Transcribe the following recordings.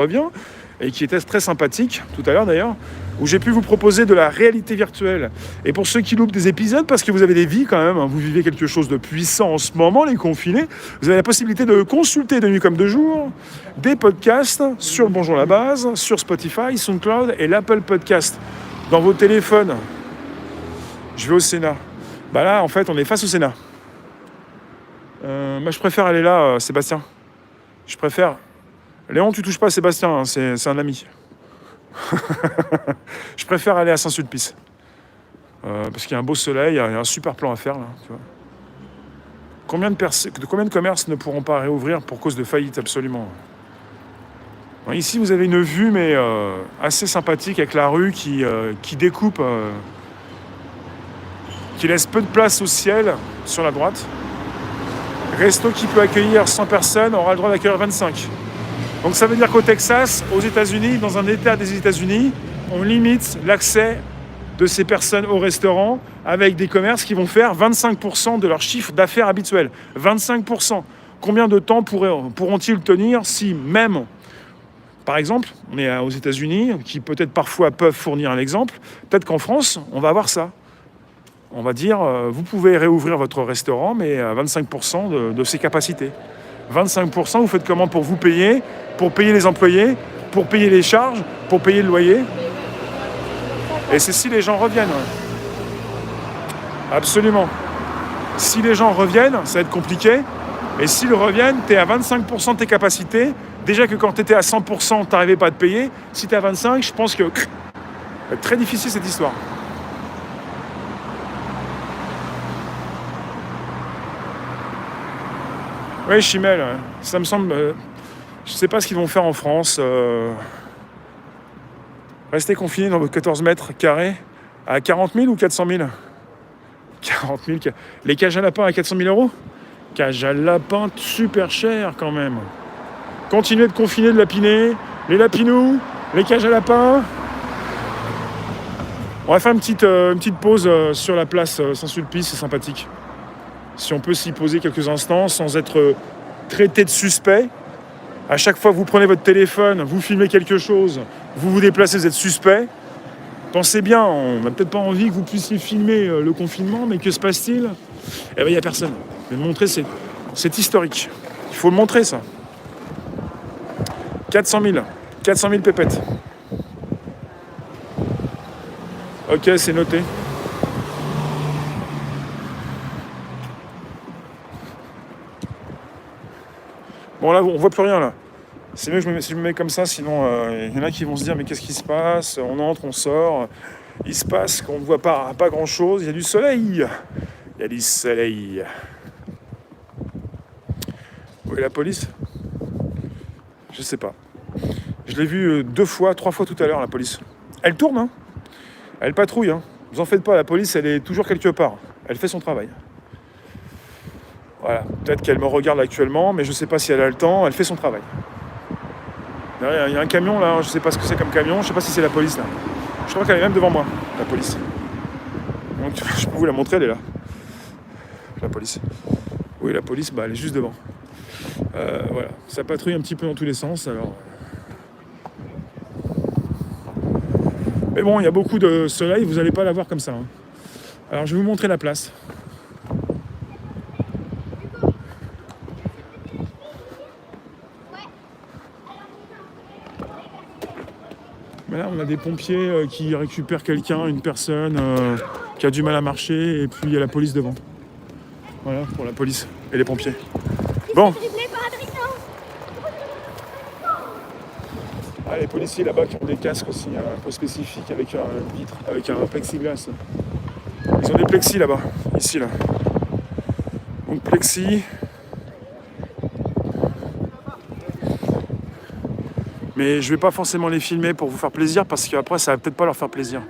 revient, et qui était très sympathique, tout à l'heure d'ailleurs, où j'ai pu vous proposer de la réalité virtuelle. Et pour ceux qui loupent des épisodes, parce que vous avez des vies quand même, hein, vous vivez quelque chose de puissant en ce moment, les confinés, vous avez la possibilité de consulter de nuit comme de jour des podcasts sur Bonjour la Base, sur Spotify, SoundCloud et l'Apple Podcast. Dans vos téléphones, je vais au Sénat. Bah là, en fait, on est face au Sénat. Je préfère aller là, Sébastien. Je préfère... Léon, tu touches pas à Sébastien, hein, c'est un ami. Je préfère aller à Saint-Sulpice. Parce qu'il y a un beau soleil, il y a un super plan à faire là. Tu vois. Combien de commerces ne pourront pas réouvrir pour cause de faillite, absolument. Bon, ici, vous avez une vue, mais assez sympathique avec la rue qui découpe, qui laisse peu de place au ciel sur la droite. Resto qui peut accueillir 100 personnes aura le droit d'accueillir 25. Donc ça veut dire qu'au Texas, aux États-Unis, dans un État des États-Unis, on limite l'accès de ces personnes au restaurant avec des commerces qui vont faire 25% de leur chiffre d'affaires habituel. 25%. Combien de temps pourront-ils tenir si même, par exemple, on est aux États-Unis, qui peut-être parfois peuvent fournir un exemple, peut-être qu'en France, on va avoir ça. On va dire, vous pouvez réouvrir votre restaurant, mais à 25% de ses capacités. 25%, vous faites comment pour vous payer, pour payer les employés, pour payer les charges, pour payer le loyer. Et c'est si les gens reviennent. Absolument. Si les gens reviennent, ça va être compliqué. Et s'ils reviennent, tu es à 25% de tes capacités. Déjà que quand tu étais à 100%, tu n'arrivais pas à te payer. Si tu es à 25%, je pense que c'est très difficile cette histoire. Oui, Chimel, ça me semble... je ne sais pas ce qu'ils vont faire en France. Rester confiné dans vos 14 mètres carrés à 40 000 ou 400 000 40 000. Les cages à lapins à 400 000 €. Cages à lapins super cher quand même. Continuez de confiner, de lapiner. Les lapinous, les cages à lapins. On va faire une petite pause sur la place Saint-Sulpice, c'est sympathique. Si on peut s'y poser quelques instants sans être traité de suspect. À chaque fois que vous prenez votre téléphone, vous filmez quelque chose, vous vous déplacez, vous êtes suspect. Pensez bien, on n'a peut-être pas envie que vous puissiez filmer le confinement, mais que se passe-t-il ? Eh bien, il n'y a personne. Je vais le montrer, c'est historique. Il faut le montrer, ça. 400 000 pépettes. Ok, c'est noté. Bon, là, on voit plus rien, là. C'est mieux que si je me mets comme ça, sinon il y en a qui vont se dire mais qu'est-ce qui se passe ? On entre, on sort. Il se passe qu'on ne voit pas grand-chose. Il y a du soleil. Il y a du soleil. Où est la police ? Je sais pas. Je l'ai vu 2 fois, 3 fois tout à l'heure, la police. Elle tourne, hein. Elle patrouille, hein. Vous en faites pas, la police, elle est toujours quelque part. Elle fait son travail. Voilà, peut-être qu'elle me regarde actuellement, mais je ne sais pas si elle a le temps, elle fait son travail. Il y a un camion là, je ne sais pas ce que c'est comme camion, je ne sais pas si c'est la police là. Je crois qu'elle est même devant moi, la police. Donc je peux vous la montrer, elle est là. La police. Oui, la police, elle est juste devant. Voilà, ça patrouille un petit peu dans tous les sens, alors... Mais bon, il y a beaucoup de soleil, vous n'allez pas la voir comme ça. Hein. Alors je vais vous montrer la place. Mais là, on a des pompiers qui récupèrent quelqu'un, une personne qui a du mal à marcher, et puis il y a la police devant. Voilà, pour la police et les pompiers. Bon. Ah, les policiers là-bas qui ont des casques aussi, un peu spécifiques, avec une vitre, avec un plexiglas. Ils ont des plexis là-bas, ici, là. Donc plexi. Mais je vais pas forcément les filmer pour vous faire plaisir, parce qu'après, ça va peut-être pas leur faire plaisir.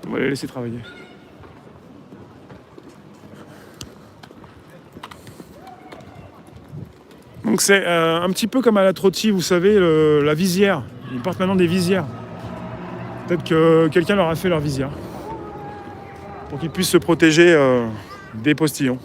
On va les laisser travailler. Donc c'est un petit peu comme à la trottie, vous savez, la visière. Ils portent maintenant des visières. Peut-être que quelqu'un leur a fait leur visière. Pour qu'ils puissent se protéger des postillons.